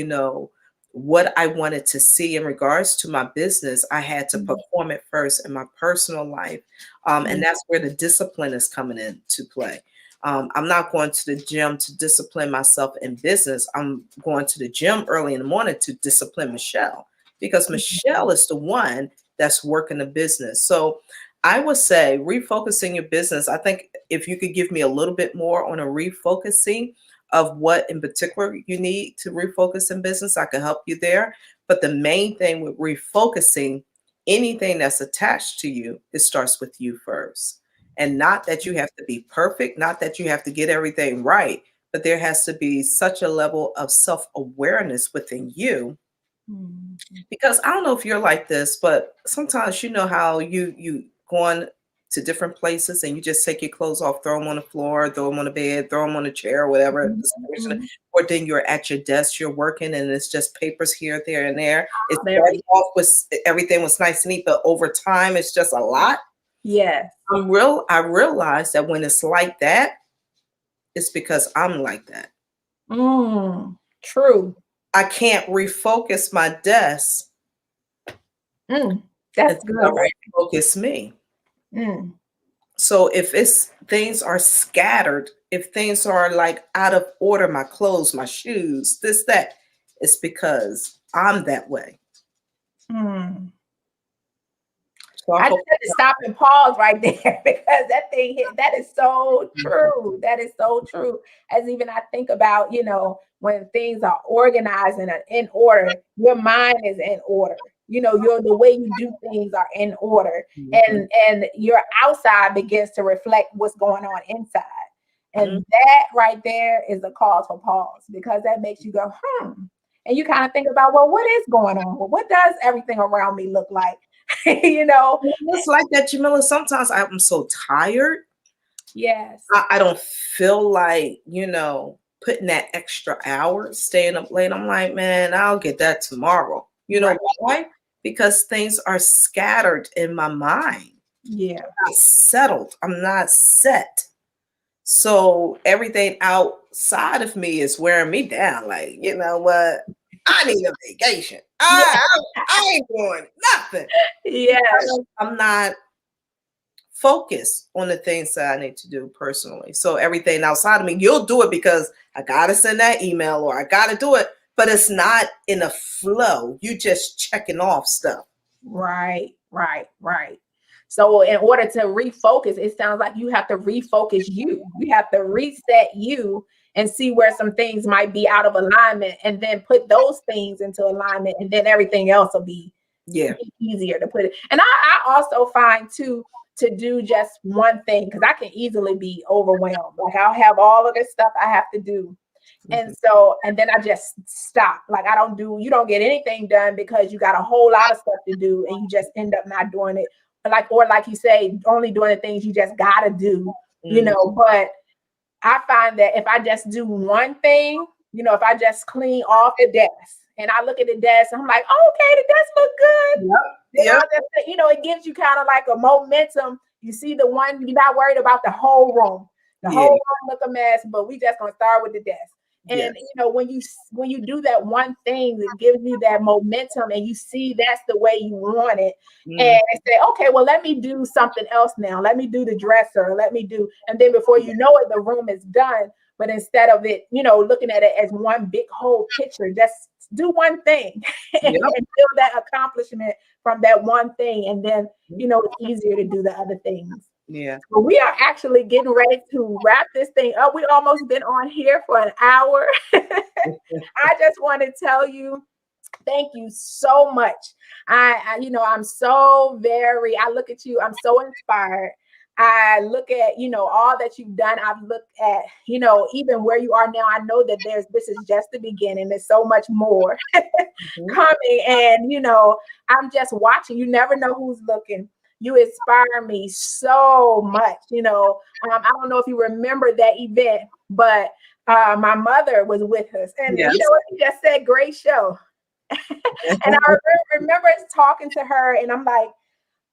what I wanted to see in regards to my business, I had to perform it first in my personal life. And that's where the discipline is coming into play. I'm not going to the gym to discipline myself in business. I'm going to the gym early in the morning to discipline Michelle, because Michelle is the one that's working the business. So I would say refocusing your business. I think if you could give me a little bit more on a refocusing of what in particular you need to refocus in business, I can help you there. But the main thing with refocusing, anything that's attached to you, it starts with you first. And not that you have to be perfect, not that you have to get everything right, but there has to be such a level of self-awareness within you. Because I don't know if you're like this, but sometimes how you going to different places and you just take your clothes off, throw them on the floor, throw them on the bed, throw them on a chair, or whatever. Or then you're at your desk, you're working, and it's just papers here, there, and there. It's starting off with everything was nice and neat, but over time, it's just a lot. Yes. I realized that when it's like that, it's because I'm like that. True. I can't refocus my desk. That's good, right? Refocus me. So if things are scattered, if things are like out of order, my clothes, my shoes, this, that, it's because I'm that way. So I just had to stop and pause right there, because that is so true. That is so true. As even I think about, when things are organized and are in order, your mind is in order. The way you do things are in order, and your outside begins to reflect what's going on inside. And that right there is a cause for pause, because that makes you go, and you kind of think about, well, what is going on? Well, what does everything around me look like? It's like that, Jamila. Sometimes I'm so tired. Yes. I don't feel like, putting that extra hour, staying up late. I'm like, man, I'll get that tomorrow. You know why? Because things are scattered in my mind. Yeah. I'm not settled. I'm not set. So everything outside of me is wearing me down. Like, you know what? I need a vacation. I ain't doing nothing. Yeah. I'm not focused on the things that I need to do personally. So everything outside of me, you'll do it because I got to send that email or I got to do it, but it's not in a flow. You just checking off stuff. Right. So in order to refocus, it sounds like you have to refocus you. You have to reset you and see where some things might be out of alignment, and then put those things into alignment, and then everything else will be easier to put it. And I also find too, to do just one thing, because I can easily be overwhelmed. Like I'll have all of this stuff I have to do. And then I just stop. Like you don't get anything done because you got a whole lot of stuff to do, and you just end up not doing it. Or like you say, only doing the things you just gotta do, but I find that if I just do one thing, if I just clean off the desk and I look at the desk, and I'm like, oh, okay, the desk look good. It gives you kind of like a momentum. You see the one, you're not worried about the whole room. The whole room look a mess, but we just gonna start with the desk. And when you do that one thing, it gives you that momentum, and you see that's the way you want it. And say, okay, well, let me do something else now. Let me do the dresser. And then before you know it, the room is done. But instead of it, looking at it as one big whole picture, just do one thing and Yep. feel that accomplishment from that one thing. And then, it's easier to do the other things. Yeah. But we are actually getting ready to wrap this thing up. We almost been on here for an hour. I just want to tell you, thank you so much. I'm so I look at you, I'm so inspired. I look at, all that you've done. I've looked at, even where you are now. I know that this is just the beginning. There's so much more coming. And, I'm just watching. You never know who's looking. You inspire me so much. I don't know if you remember that event, but my mother was with us. And Yes. you know what? She just said, great show. And I remember talking to her, and I'm like,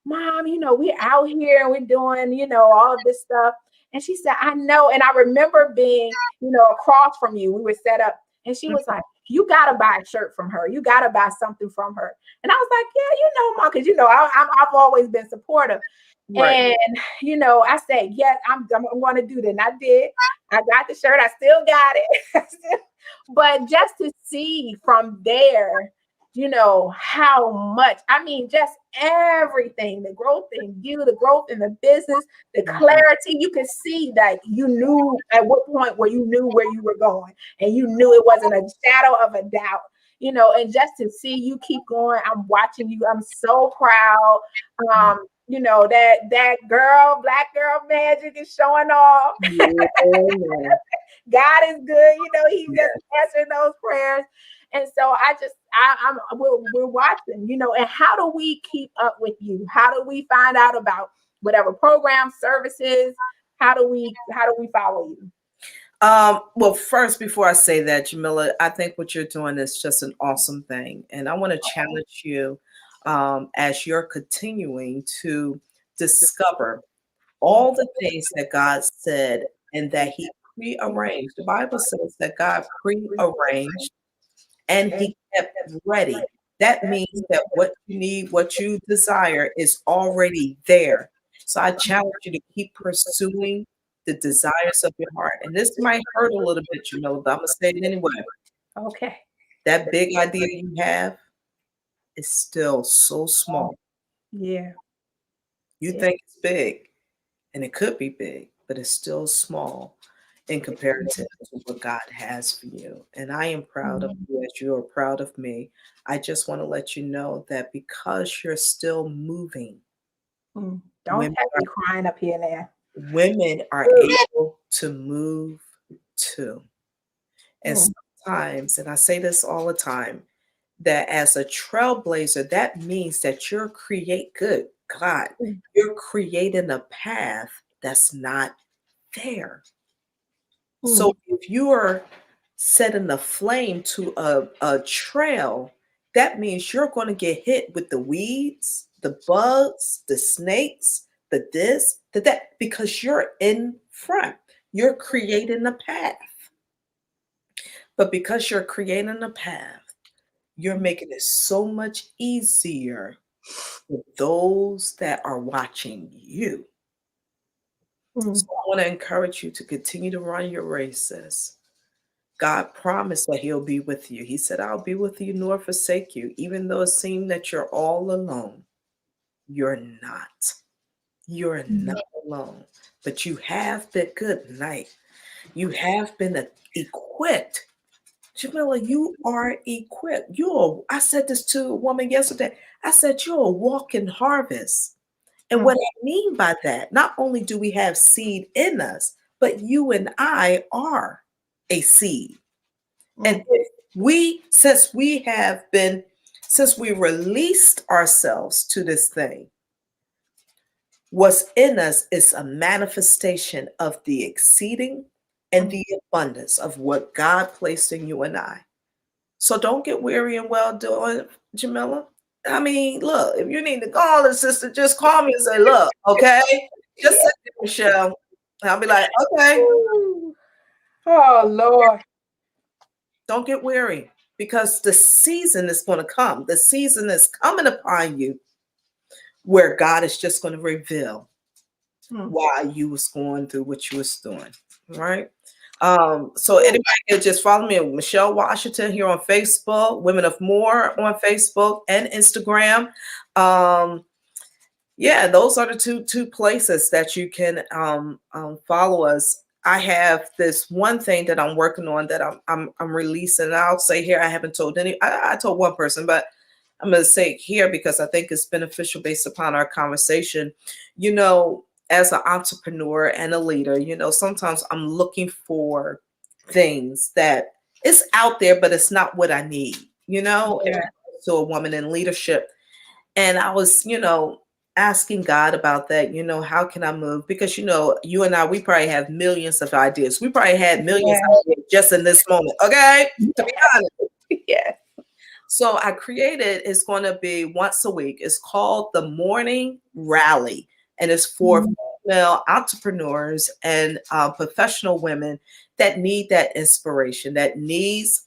Mom, we're out here and we're doing, all of this stuff. And she said, I know. And I remember being, across from you. We were set up. And she was like, you got to buy a shirt from her. You got to buy something from her. And I was like, yeah, Mom, because, I've always been supportive. Right. And, I said, yes, I'm going to do that. And I did. I got the shirt. I still got it. But just to see from there, how much, just everything, the growth in you, the growth in the business, the clarity, you could see that you knew at what point where you knew where you were going, and you knew it wasn't a shadow of a doubt, and just to see you keep going, I'm watching you. I'm so proud. That black girl magic is showing off. Yeah. God is good. He's just answering those prayers. And so we're watching, and how do we keep up with you? How do we find out about whatever programs, services? How do we follow you? Well, first, before I say that, Jamila, I think what you're doing is just an awesome thing. And I want to challenge you as you're continuing to discover all the things that God said and that He prearranged. The Bible says that God prearranged and He kept ready. That means that what you need, what you desire is already there. So I challenge you to keep pursuing the desires of your heart. And this might hurt a little bit, but I'm going to say it anyway. Okay. That big idea you have is still so small. Yeah. You think it's big, and it could be big, but it's still small in comparison to what God has for you. And I am proud of you as you are proud of me. I just want to let you know that because you're still moving, Don't have me crying up here now. Women are able to move too. And sometimes, and I say this all the time, that as a trailblazer, that means that you're you're creating a path that's not there. So if you are setting a flame to a trail, that means you're going to get hit with the weeds, the bugs, the snakes, the this, the that, because you're in front. You're creating a path. But because you're creating a path, you're making it so much easier for those that are watching you. So I want to encourage you to continue to run your races. God promised that He'll be with you. He said, I'll be with you nor forsake you. Even though it seemed that you're all alone, you're not. You're not alone. But you have been, good night. You have been equipped. Jamila, you are equipped. I said this to a woman yesterday. I said, you're a walking harvest. And what I mean by that, not only do we have seed in us, but you and I are a seed. And since we released ourselves to this thing, what's in us is a manifestation of the exceeding and the abundance of what God placed in you and I. So don't get weary and well doing, Jamila. I mean, look, if you need to call a sister, just call me and say, look, okay? Just say it, Michelle. And I'll be like, okay. Oh, Lord. Don't get weary, because the season is going to come. The season is coming upon you where God is just going to reveal why you was going through what you was doing, right? So anybody can just follow me, Michelle Washington, here on Facebook, Women of More on Facebook and Instagram. Yeah, those are the two places that you can follow us. I have this one thing that I'm working on that I'm releasing. I'll say here, I haven't told any. I told one person, but I'm going to say it here because I think it's beneficial based upon our conversation. As an entrepreneur and a leader, sometimes I'm looking for things that it's out there, but it's not what I need. Yeah. To a woman in leadership. And I was, asking God about that, how can I move? Because, you and I, we probably have millions of ideas. We probably had millions of ideas just in this moment. Okay. To be honest. Yeah. So I created, it's going to be once a week. It's called the Morning Rally. And it's for female entrepreneurs and professional women that need that inspiration, that needs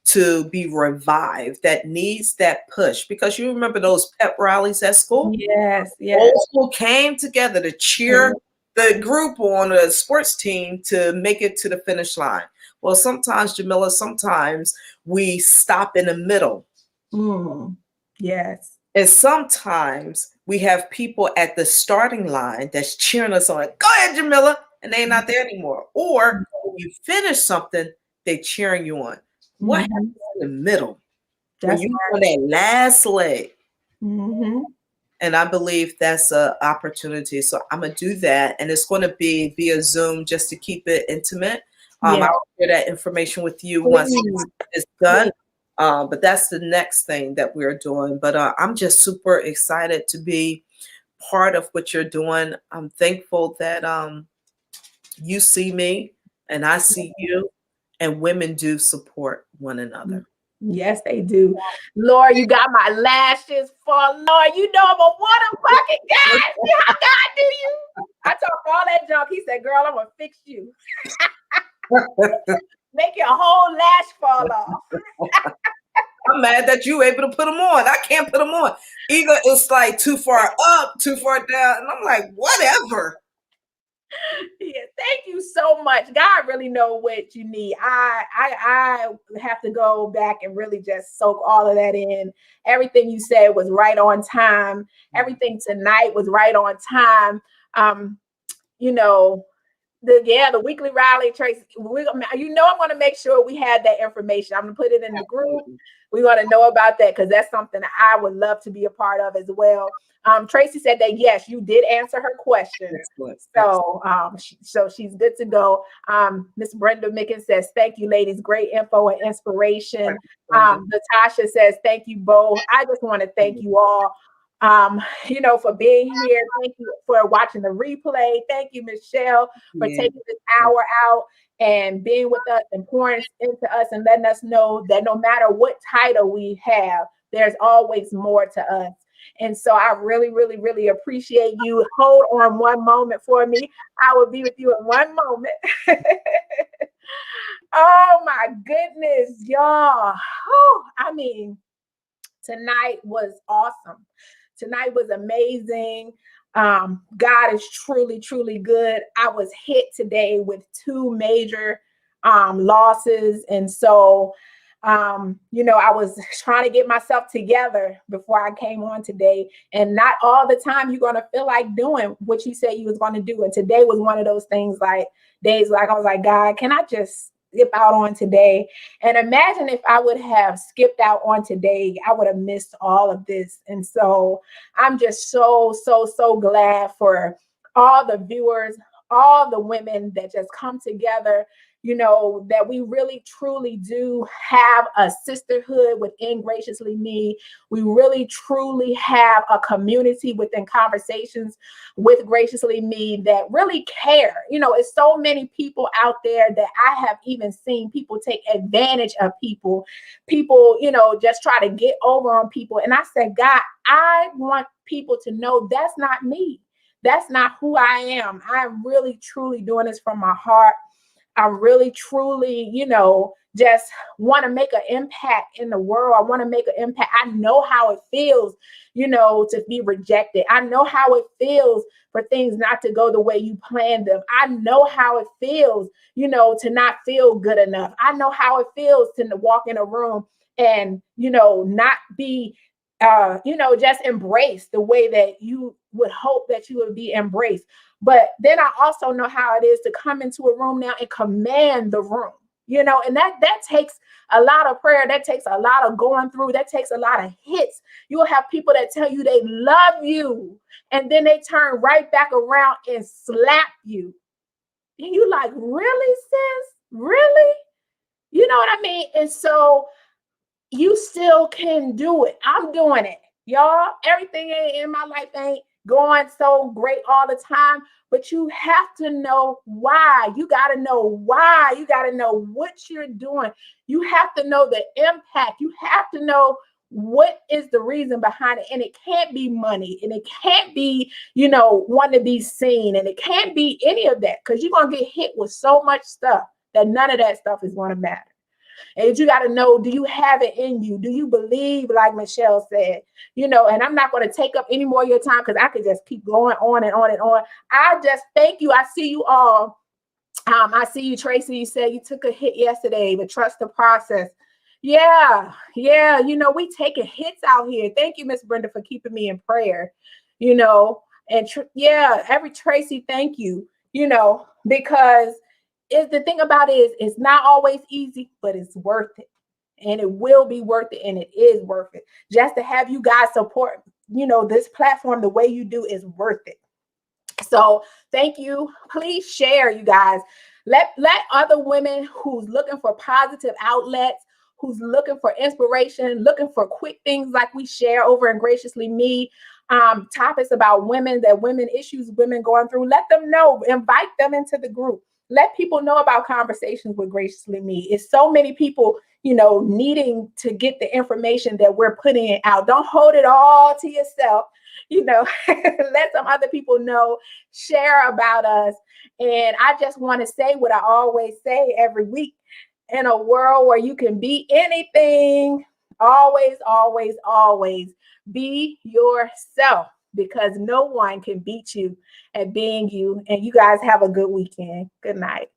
to be revived, that needs that push. Because you remember those pep rallies at school? Yes, Old school came together to cheer the group on a sports team to make it to the finish line. Well, sometimes, Jamila, sometimes we stop in the middle. Yes. And sometimes we have people at the starting line that's cheering us on. Go ahead, Jamila. And they're not there anymore. Or when you finish something, they're cheering you on. What happens in the middle? When you're on that last leg. And I believe that's an opportunity. So I'm going to do that. And it's going to be via Zoom just to keep it intimate. I'll share that information with you once it's done. But that's the next thing that we're doing. But I'm just super excited to be part of what you're doing. I'm thankful that you see me and I see you, and women do support one another. Yes, they do. Lord, you got my lashes for Lord. You know I'm a water bucket guy. See how God do you? I talked all that junk. He said, girl, I'm going to fix you. Make your whole lash fall off. I'm mad that you were able to put them on. I can't put them on. Either it's like too far up, too far down. And I'm like, whatever. Yeah, thank you so much. God really know what you need. I have to go back and really just soak all of that in. Everything you said was right on time. Everything tonight was right on time. The weekly rally, Tracy, I'm going to make sure we had that information. I'm going to put it in the group. We want to know about that because that's something that I would love to be a part of as well. Tracy said that, yes, you did answer her question. So she's good to go. Miss Brenda Mickens says, thank you, ladies. Great info and inspiration. Natasha says, thank you both. I just want to thank you all. For being here. Thank you for watching the replay. Thank you, Michelle, for taking this hour out and being with us and pouring into us and letting us know that no matter what title we have, there's always more to us. And so I really, really, really appreciate you. Hold on one moment for me. I will be with you in one moment. Oh my goodness, y'all. Tonight was awesome. Tonight was amazing. God is truly, truly good. I was hit today with 2 major losses. And so, I was trying to get myself together before I came on today. And not all the time you're going to feel like doing what you said you was going to do. And today was one of those things days I was like, God, can I just skip out on today? And imagine if I would have skipped out on today, I would have missed all of this. And so I'm just so, so, so glad for all the viewers, all the women that just come together, that we really truly do have a sisterhood within Graciously Me. We really truly have a community within Conversations with Graciously Me that really care. It's so many people out there that I have even seen people take advantage of people, just try to get over on people. And I said, God, I want people to know that's not me. That's not who I am. I'm really, truly doing this from my heart. I'm really, truly, just want to make an impact in the world. I want to make an impact. I know how it feels, to be rejected. I know how it feels for things not to go the way you planned them. I know how it feels, to not feel good enough. I know how it feels to walk in a room and, not be, just embraced the way that you would hope that you would be embraced. But then I also know how it is to come into a room now and command the room, and that takes a lot of prayer. That takes a lot of going through. That takes a lot of hits. You'll have people that tell you they love you, and then they turn right back around and slap you. And you like, really, sis? Really? You know what I mean? And so you still can do it. I'm doing it. Y'all, everything in my life ain't going so great all the time, but you have to know why. You got to know why. You got to know what you're doing. You have to know the impact. You have to know what is the reason behind it. And it can't be money, and it can't be, wanting to be seen, and it can't be any of that, because you're going to get hit with so much stuff that none of that stuff is going to matter. And you got to know, do you have it in you? Do you believe, like Michelle said, and I'm not going to take up any more of your time, because I could just keep going on and on and on. I just thank you. I see you all. I see you, Tracy. You said you took a hit yesterday, but trust the process. Yeah. We taking hits out here. Thank you, Miss Brenda, for keeping me in prayer, and every Tracy, thank you, because the thing about it is, it's not always easy, but it's worth it. And it will be worth it. And it is worth it. Just to have you guys support, this platform the way you do is worth it. So thank you. Please share, you guys. Let other women who's looking for positive outlets, who's looking for inspiration, looking for quick things like we share over in Graciously Me, topics about women issues women going through, let them know, invite them into the group. Let people know about Conversations with Graciously Me. It's so many people, needing to get the information that we're putting it out. Don't hold it all to yourself. Let some other people know, share about us. And I just want to say what I always say every week: in a world where you can be anything, always, always, always be yourself, because no one can beat you at being you. And you guys have a good weekend. Good night.